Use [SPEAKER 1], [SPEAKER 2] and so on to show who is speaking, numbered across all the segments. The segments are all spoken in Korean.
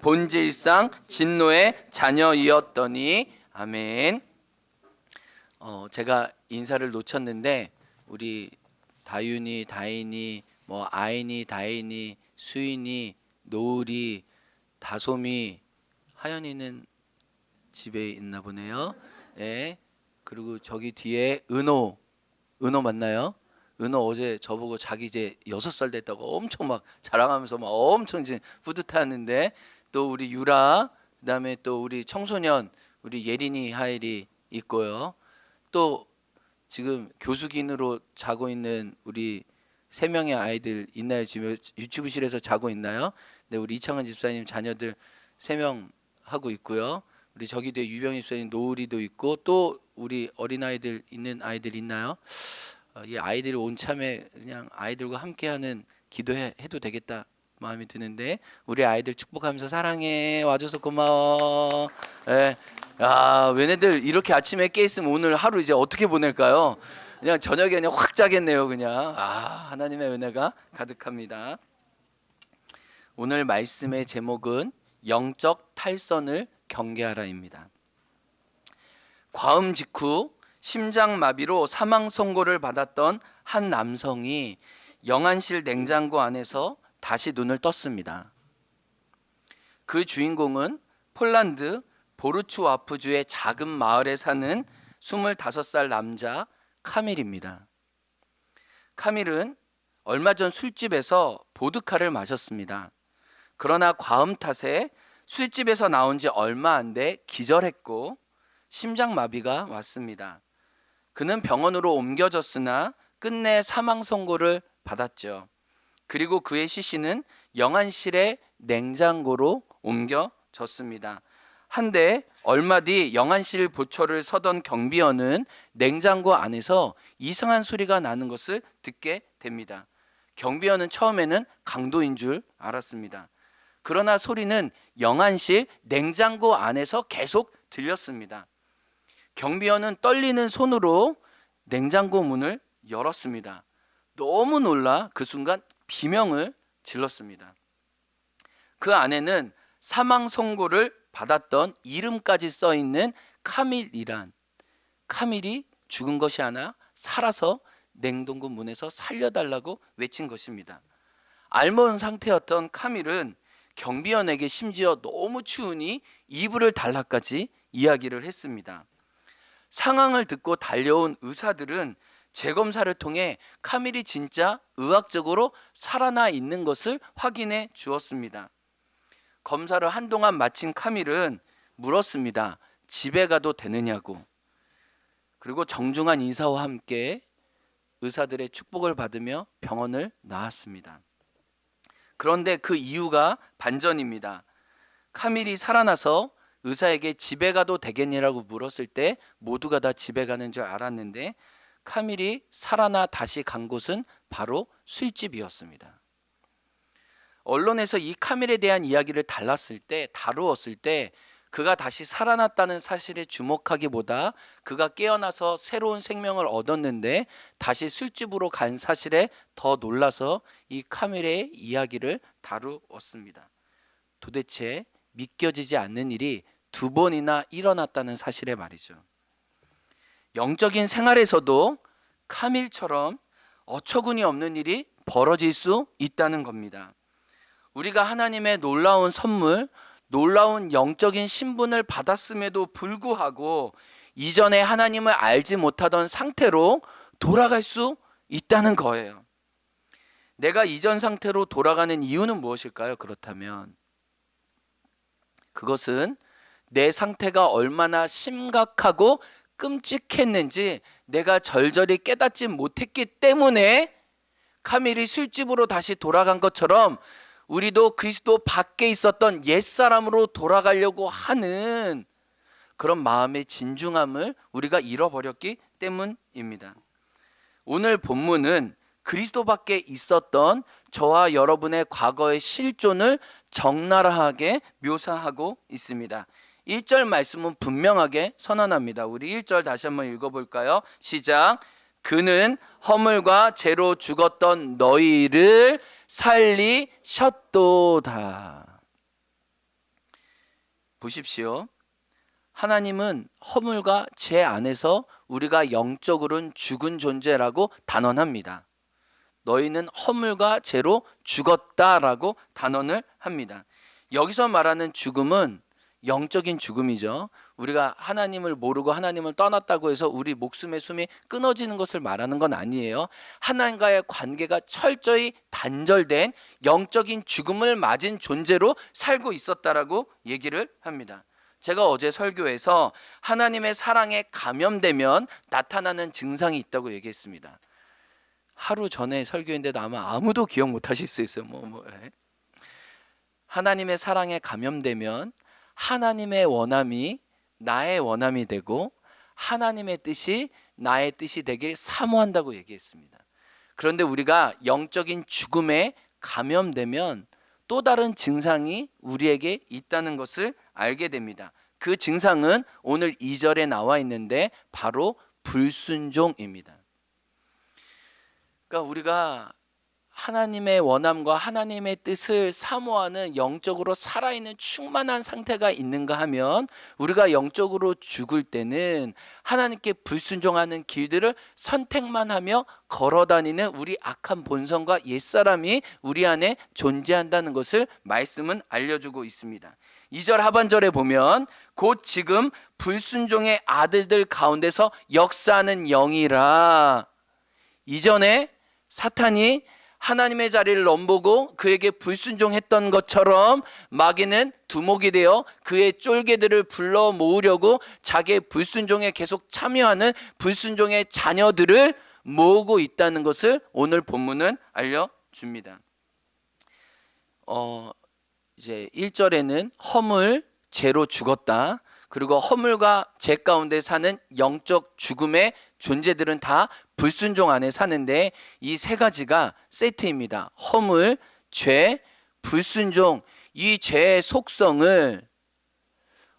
[SPEAKER 1] 본질상 진노의 자녀이었더니. 아멘. 제가 인사를 놓쳤는데 우리 다윤이, 다인이, 뭐 아인이, 다인이, 수인이, 노을이, 다솜이, 하연이는 집에 있나 보네요. 예. 그리고 저기 뒤에 은호 맞나요? 은호 어제 저보고 자기 이제 6살 됐다고 엄청 막 자랑하면서 막 엄청 이제 뿌듯하는데, 또 우리 유라, 그다음에 또 우리 청소년 우리 예린이, 하엘이 있고요. 또 지금 교수긴으로 자고 있는 우리 3명의 아이들 있나요? 지금 유치부실에서 자고 있나요? 네, 우리 이창은 집사님 자녀들 3명 하고 있고요. 우리 저기 뒤에 유병희 집사님 노을이도 있고, 또 우리 어린아이들 있는 아이들 있나요? 이 아이들이 온 참에 그냥 아이들과 함께하는 기도해도 되겠다 마음이 드는데, 우리 아이들 축복하면서 사랑해, 와줘서 고마워. 예. 야, 얘네들 이렇게 아침에 깨 있으면 오늘 하루 이제 어떻게 보낼까요? 그냥 저녁에 그냥 확 자겠네요. 그냥 하나님의 은혜가 가득합니다. 오늘 말씀의 제목은 영적 탈선을 경계하라입니다. 과음 직후 심장마비로 사망 선고를 받았던 한 남성이 영안실 냉장고 안에서 다시 눈을 떴습니다. 그 주인공은 폴란드 보르츠와프주의 작은 마을에 사는 25살 남자 카밀입니다. 카밀은 얼마 전 술집에서 보드카를 마셨습니다. 그러나 과음 탓에 술집에서 나온 지 얼마 안 돼 기절했고 심장마비가 왔습니다. 그는 병원으로 옮겨졌으나 끝내 사망 선고를 받았죠. 그리고 그의 시신은 영안실의 냉장고로 옮겨졌습니다. 한데 얼마 뒤 영안실 보초를 서던 경비원은 냉장고 안에서 이상한 소리가 나는 것을 듣게 됩니다. 경비원은 처음에는 강도인 줄 알았습니다. 그러나 소리는 영안실 냉장고 안에서 계속 들렸습니다. 경비원은 떨리는 손으로 냉장고 문을 열었습니다. 너무 놀라 그 순간 비명을 질렀습니다. 그 안에는 사망 선고를 받았던 이름까지 써 있는 카밀이란, 카밀이 죽은 것이 아니라 살아서 냉동고 문에서 살려달라고 외친 것입니다. 알몬 상태였던 카밀은 경비원에게 심지어 너무 추우니 이불을 달라까지 이야기를 했습니다. 상황을 듣고 달려온 의사들은 재검사를 통해 카밀이 진짜 의학적으로 살아나 있는 것을 확인해 주었습니다. 검사를 한동안 마친 카밀은 물었습니다. 집에 가도 되느냐고. 그리고 정중한 인사와 함께 의사들의 축복을 받으며 병원을 나왔습니다. 그런데 그 이유가 반전입니다. 카밀이 살아나서 의사에게 집에 가도 되겠냐고 물었을 때 모두가 다 집에 가는 줄 알았는데, 카밀이 살아나 다시 간 곳은 바로 술집이었습니다. 언론에서 이 카밀에 대한 이야기를 다루었을 때 그가 다시 살아났다는 사실에 주목하기보다 그가 깨어나서 새로운 생명을 얻었는데 다시 술집으로 간 사실에 더 놀라서 이 카밀의 이야기를 다루었습니다. 도대체 믿겨지지 않는 일이 2번이나 일어났다는 사실에 말이죠. 영적인 생활에서도 카밀처럼 어처구니 없는 일이 벌어질 수 있다는 겁니다. 우리가 하나님의 놀라운 선물, 놀라운 영적인 신분을 받았음에도 불구하고 이전에 하나님을 알지 못하던 상태로 돌아갈 수 있다는 거예요. 내가 이전 상태로 돌아가는 이유는 무엇일까요? 그렇다면 그것은 내 상태가 얼마나 심각하고 끔찍했는지 내가 절절히 깨닫지 못했기 때문에 카밀이 술집으로 다시 돌아간 것처럼 우리도 그리스도 밖에 있었던 옛사람으로 돌아가려고 하는 그런 마음의 진중함을 우리가 잃어버렸기 때문입니다. 오늘 본문은 그리스도 밖에 있었던 저와 여러분의 과거의 실존을 적나라하게 묘사하고 있습니다. 1절 말씀은 분명하게 선언합니다. 우리 1절 다시 한번 읽어볼까요? 시작. 그는 허물과 죄로 죽었던 너희를 살리셨도다. 보십시오. 하나님은 허물과 죄 안에서 우리가 영적으로는 죽은 존재라고 단언합니다. 너희는 허물과 죄로 죽었다라고 단언을 합니다. 여기서 말하는 죽음은 영적인 죽음이죠. 우리가 하나님을 모르고 하나님을 떠났다고 해서 우리 목숨의 숨이 끊어지는 것을 말하는 건 아니에요. 하나님과의 관계가 철저히 단절된 영적인 죽음을 맞은 존재로 살고 있었다라고 얘기를 합니다. 제가 어제 설교에서 하나님의 사랑에 감염되면 나타나는 증상이 있다고 얘기했습니다. 하루 전에 설교인데도 아마 아무도 기억 못 하실 수 있어요. 하나님의 사랑에 감염되면 하나님의 원함이 나의 원함이 되고 하나님의 뜻이 나의 뜻이 되길 사모한다고 얘기했습니다. 그런데 우리가 영적인 죽음에 감염되면 또 다른 증상이 우리에게 있다는 것을 알게 됩니다. 그 증상은 오늘 2절에 나와 있는데 바로 불순종입니다. 그러니까 우리가 하나님의 원함과 하나님의 뜻을 사모하는 영적으로 살아있는 충만한 상태가 있는가 하면 우리가 영적으로 죽을 때는 하나님께 불순종하는 길들을 선택만 하며 걸어다니는 우리 악한 본성과 옛사람이 우리 안에 존재한다는 것을 말씀은 알려주고 있습니다. 2절 하반절에 보면 곧 지금 불순종의 아들들 가운데서 역사하는 영이라. 이전에 사탄이 하나님의 자리를 넘보고 그에게 불순종했던 것처럼 마귀는 두목이 되어 그의 쫄개들을 불러 모으려고 자기의 불순종에 계속 참여하는 불순종의 자녀들을 모으고 있다는 것을 오늘 본문은 알려줍니다. 이제 1절에는 허물, 죄로 죽었다. 그리고 허물과 죄 가운데 사는 영적 죽음의 존재들은 다 불순종 안에 사는데 이 세 가지가 세트입니다. 허물, 죄, 불순종. 이 죄의 속성을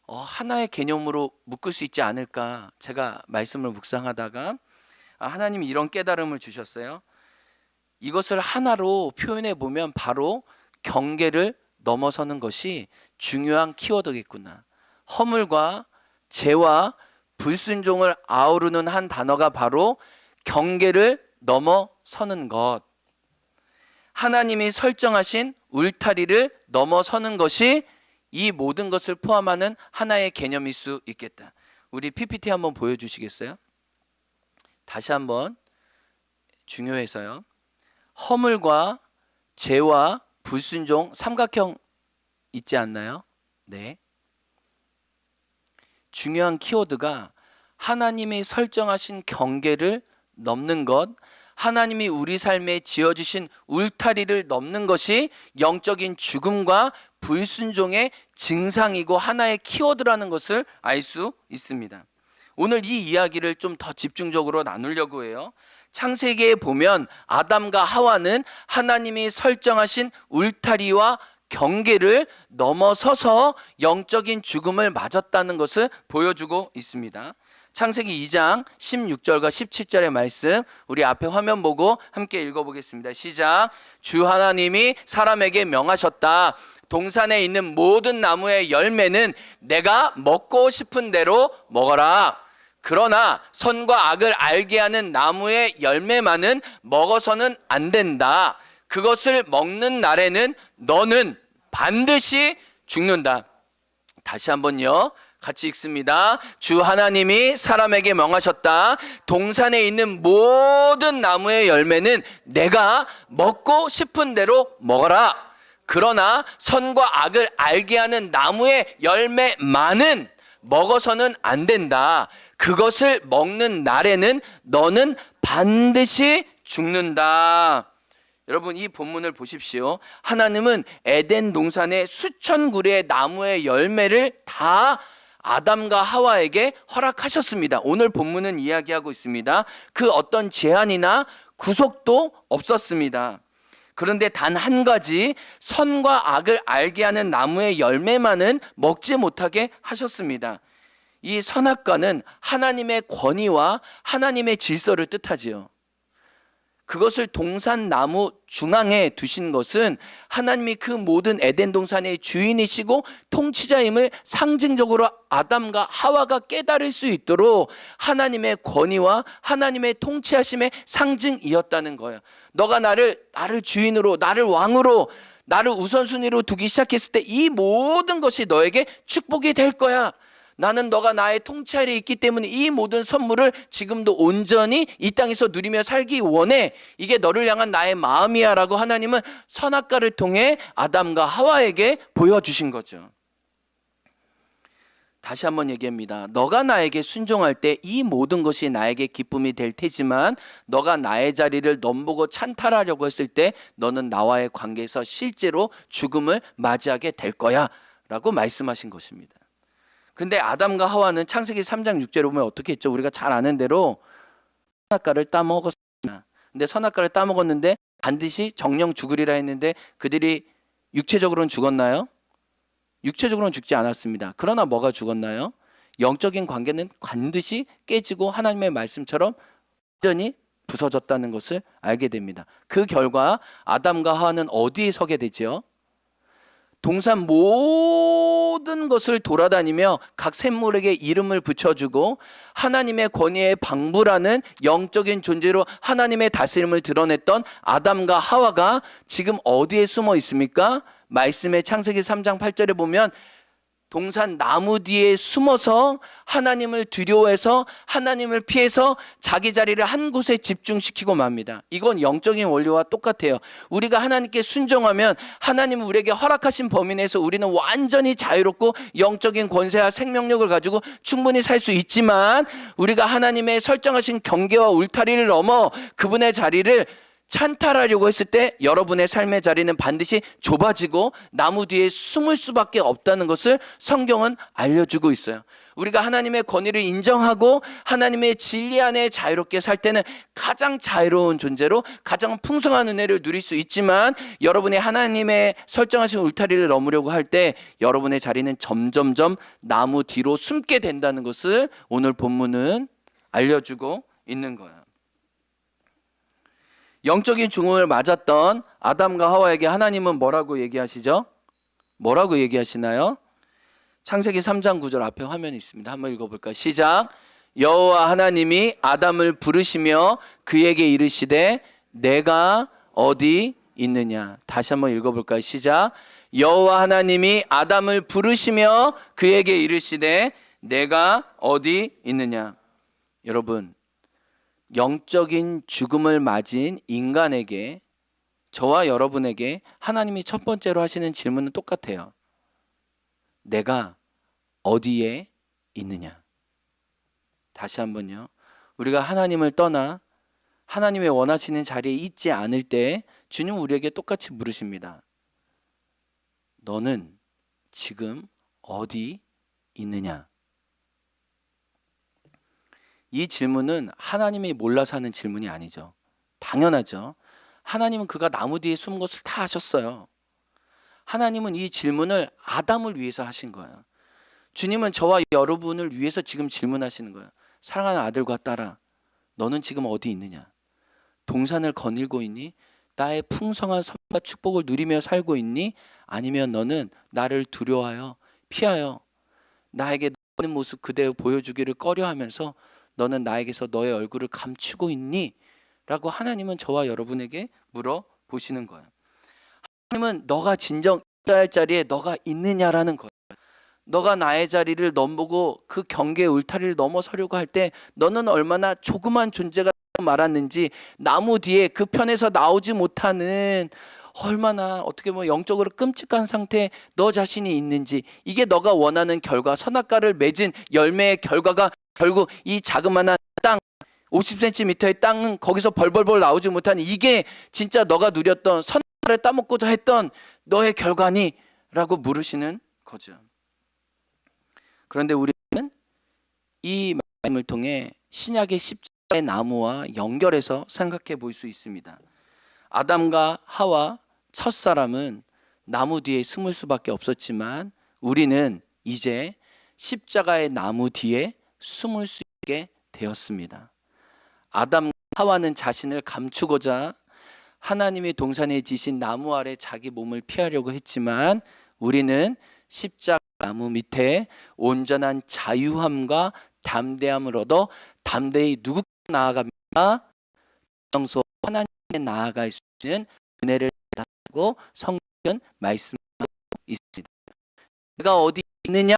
[SPEAKER 1] 하나의 개념으로 묶을 수 있지 않을까. 제가 말씀을 묵상하다가 하나님이 이런 깨달음을 주셨어요. 이것을 하나로 표현해 보면 바로 경계를 넘어서는 것이 중요한 키워드겠구나. 허물과 죄와 불순종을 아우르는 한 단어가 바로 경계를 넘어서는 것. 하나님이 설정하신 울타리를 넘어서는 것이 이 모든 것을 포함하는 하나의 개념일 수 있겠다. 우리 PPT 한번 보여주시겠어요? 다시 한번 중요해서요. 허물과 죄와 불순종 삼각형 있지 않나요? 네. 중요한 키워드가 하나님이 설정하신 경계를 넘는 것, 하나님이 우리 삶에 지어주신 울타리를 넘는 것이 영적인 죽음과 불순종의 증상이고 하나의 키워드라는 것을 알 수 있습니다. 오늘 이 이야기를 좀 더 집중적으로 나누려고 해요. 창세기에 보면 아담과 하와는 하나님이 설정하신 울타리와 경계를 넘어서서 영적인 죽음을 맞았다는 것을 보여주고 있습니다. 창세기 2장 16절과 17절의 말씀 우리 앞에 화면 보고 함께 읽어보겠습니다. 시작. 주 하나님이 사람에게 명하셨다. 동산에 있는 모든 나무의 열매는 내가 먹고 싶은 대로 먹어라. 그러나 선과 악을 알게 하는 나무의 열매만은 먹어서는 안 된다. 그것을 먹는 날에는 너는 반드시 죽는다. 다시 한번요. 같이 읽습니다. 주 하나님이 사람에게 명하셨다. 동산에 있는 모든 나무의 열매는 내가 먹고 싶은 대로 먹어라. 그러나 선과 악을 알게 하는 나무의 열매만은 먹어서는 안 된다. 그것을 먹는 날에는 너는 반드시 죽는다. 여러분 이 본문을 보십시오. 하나님은 에덴 동산의 수천 그루의 나무의 열매를 다 아담과 하와에게 허락하셨습니다. 오늘 본문은 이야기하고 있습니다. 그 어떤 제한이나 구속도 없었습니다. 그런데 단 한 가지 선과 악을 알게 하는 나무의 열매만은 먹지 못하게 하셨습니다. 이 선악과는 하나님의 권위와 하나님의 질서를 뜻하지요. 그것을 동산나무 중앙에 두신 것은 하나님이 그 모든 에덴 동산의 주인이시고 통치자임을 상징적으로 아담과 하와가 깨달을 수 있도록 하나님의 권위와 하나님의 통치하심의 상징이었다는 거예요. 너가 나를 주인으로, 나를 왕으로, 나를 우선순위로 두기 시작했을 때 이 모든 것이 너에게 축복이 될 거야. 나는 너가 나의 통치 아래에 있기 때문에 이 모든 선물을 지금도 온전히 이 땅에서 누리며 살기 원해. 이게 너를 향한 나의 마음이야 라고 하나님은 선악과를 통해 아담과 하와에게 보여주신 거죠. 다시 한번 얘기합니다. 너가 나에게 순종할 때 이 모든 것이 나에게 기쁨이 될 테지만 너가 나의 자리를 넘보고 찬탈하려고 했을 때 너는 나와의 관계에서 실제로 죽음을 맞이하게 될 거야 라고 말씀하신 것입니다. 근데 아담과 하와는 창세기 3장 6절에 보면 어떻게 했죠? 우리가 잘 아는 대로 선악과를 따먹었습니다. 근데 선악과를 따먹었는데 반드시 정령 죽으리라 했는데 그들이 육체적으로는 죽었나요? 육체적으로는 죽지 않았습니다. 그러나 뭐가 죽었나요? 영적인 관계는 반드시 깨지고 하나님의 말씀처럼 완전히 부서졌다는 것을 알게 됩니다. 그 결과 아담과 하와는 어디에 서게 되죠? 동산 모든 것을 돌아다니며 각 샘물에게 이름을 붙여주고 하나님의 권위의 방부라는 영적인 존재로 하나님의 다스림을 드러냈던 아담과 하와가 지금 어디에 숨어 있습니까? 말씀의 창세기 3장 8절에 보면 동산 나무 뒤에 숨어서 하나님을 두려워해서 하나님을 피해서 자기 자리를 한 곳에 집중시키고 맙니다. 이건 영적인 원리와 똑같아요. 우리가 하나님께 순종하면 하나님은 우리에게 허락하신 범위 내에서 우리는 완전히 자유롭고 영적인 권세와 생명력을 가지고 충분히 살 수 있지만 우리가 하나님의 설정하신 경계와 울타리를 넘어 그분의 자리를 찬탈하려고 했을 때 여러분의 삶의 자리는 반드시 좁아지고 나무 뒤에 숨을 수밖에 없다는 것을 성경은 알려주고 있어요. 우리가 하나님의 권위를 인정하고 하나님의 진리 안에 자유롭게 살 때는 가장 자유로운 존재로 가장 풍성한 은혜를 누릴 수 있지만 여러분이 하나님의 설정하신 울타리를 넘으려고 할 때 여러분의 자리는 점점점 나무 뒤로 숨게 된다는 것을 오늘 본문은 알려주고 있는 거예요. 영적인 죽음을 맞았던 아담과 하와에게 하나님은 뭐라고 얘기하시죠? 뭐라고 얘기하시나요? 창세기 3장 9절 앞에 화면이 있습니다. 한번 읽어볼까요? 시작. 여호와 하나님이 아담을 부르시며 그에게 이르시되 내가 어디 있느냐. 다시 한번 읽어볼까요? 시작. 여호와 하나님이 아담을 부르시며 그에게 이르시되 내가 어디 있느냐. 여러분, 영적인 죽음을 맞은 인간에게, 저와 여러분에게 하나님이 첫 번째로 하시는 질문은 똑같아요. 내가 어디에 있느냐. 다시 한번요. 우리가 하나님을 떠나 하나님의 원하시는 자리에 있지 않을 때 주님은 우리에게 똑같이 물으십니다. 너는 지금 어디 있느냐? 이 질문은 하나님이 몰라서 하는 질문이 아니죠. 당연하죠. 하나님은 그가 나무 뒤에 숨은 것을 다 아셨어요. 하나님은 이 질문을 아담을 위해서 하신 거예요. 주님은 저와 여러분을 위해서 지금 질문하시는 거예요. 사랑하는 아들과 딸아, 너는 지금 어디 있느냐? 동산을 거닐고 있니? 나의 풍성한 선과 축복을 누리며 살고 있니? 아니면 너는 나를 두려워하여 피하여 나에게 너의 모습 그대로 보여주기를 꺼려하면서 너는 나에게서 너의 얼굴을 감추고 있니? 라고 하나님은 저와 여러분에게 물어보시는 거예요. 하나님은 너가 진정 있어야 할 자리에 너가 있느냐라는 거예요. 너가 나의 자리를 넘보고 그 경계의 울타리를 넘어서려고 할 때 너는 얼마나 조그만 존재가 말았는지, 나무 뒤에 그 편에서 나오지 못하는 얼마나 어떻게 보면 영적으로 끔찍한 상태에 너 자신이 있는지, 이게 너가 원하는 결과, 선악과를 맺은 열매의 결과가 결국 이 자그마한 땅 50cm의 땅은 거기서 벌벌벌 나오지 못하는, 이게 진짜 너가 누렸던 선악과를 따먹고자 했던 너의 결과니? 라고 물으시는 거죠. 그런데 우리는 이 말씀을 통해 신약의 십자가의 나무와 연결해서 생각해 볼 수 있습니다. 아담과 하와 첫사람은 나무 뒤에 숨을 수밖에 없었지만 우리는 이제 십자가의 나무 뒤에 숨을 수 있게 되었습니다. 아담과 하와는 자신을 감추고자 하나님이 동산에 지신 나무 아래 자기 몸을 피하려고 했지만 우리는 십자가 나무 밑에 온전한 자유함과 담대함을 얻어 담대히 누구께 나아갑니까? 성소 하나님께 나아갈 수 있는 은혜를 받고 성경은 말씀하고 있습니다. 내가 어디 있느냐?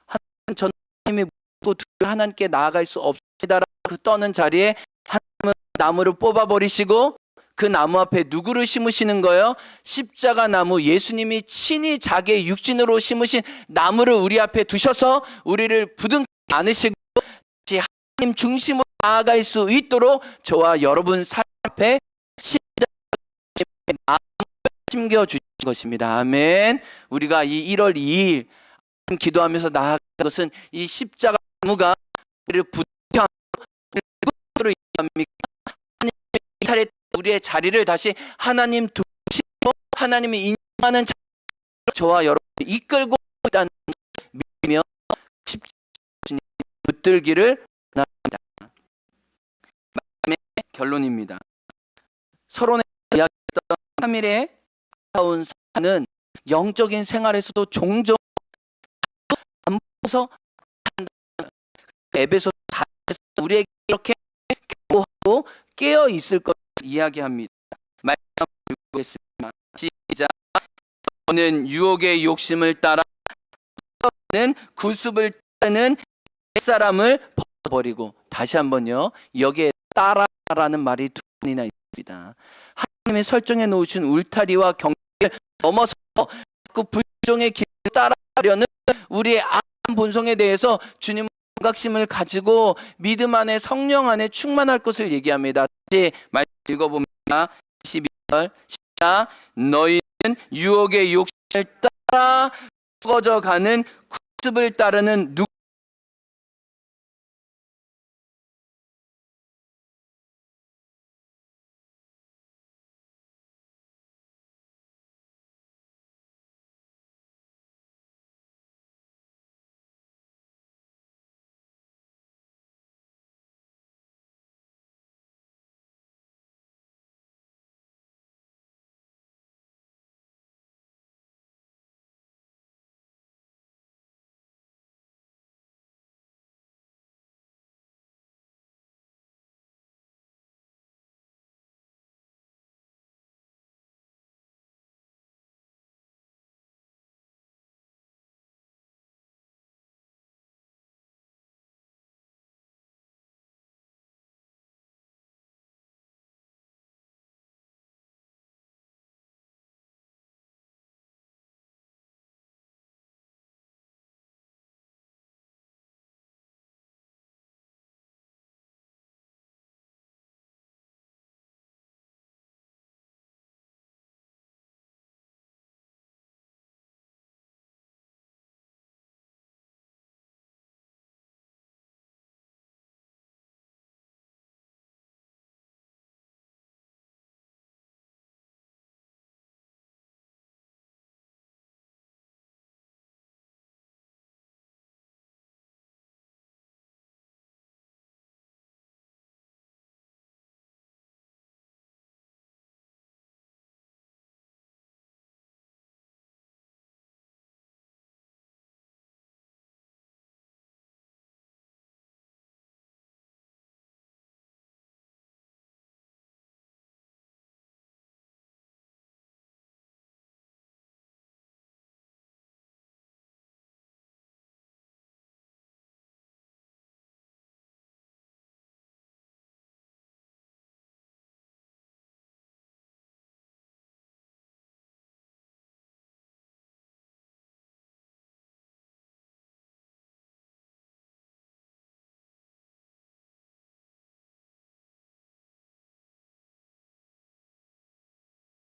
[SPEAKER 1] 하나님 전 하나님이 묻고 하나님께 나아갈 수 없습니다라고 그 떠는 자리에 하나님은 나무를 뽑아버리시고 그 나무 앞에 누구를 심으시는 거예요? 십자가 나무, 예수님이 친히 자기의 육신으로 심으신 나무를 우리 앞에 두셔서 우리를 부둥켜 안으시고 하나님 중심으로 나아갈 수 있도록 저와 여러분 삶 앞에 십자가의 마음을 심겨주신 것입니다. 아멘. 우리가 이 1월 2일 기도하면서 나아갈 것은 이 십자가 나무가 우리를 부둥켜 누구로 인합니까? 하나님의 우리의 자리를 다시 하나님 두시고 하나님이 인정하는 자리로 저와 여러분을 이끌고 있다는 믿으며 십자가에 붙들기를 원합니다. 마지막의 결론입니다. 서론에 이야기했던 3일의 아름다운 사는 영적인 생활에서도 종종 안 보면서 에베소 4에서 우리에게 이렇게 경고하고 깨어 있을 것을 이야기합니다. 말씀 읽겠습니다. 시작. 너는 유혹의 욕심을 따라 는 구습을 따르는 옛사람을 벗어버리고, 다시 한번요. 여기에 따라라는 말이 두 번이나 있습니다. 하나님이 설정해 놓으신 울타리와 경계를 넘어서 그 불종의 길을 따라가려는 우리의 악한 본성에 대해서 주님은 경각심을 가지고 믿음 안에 성령 안에 충만할 것을 얘기합니다. 다시 말씀 읽어봅니다. 12절 시작. 너희는 유혹의 욕심을 따라 썩어져 가는 구습을 따르는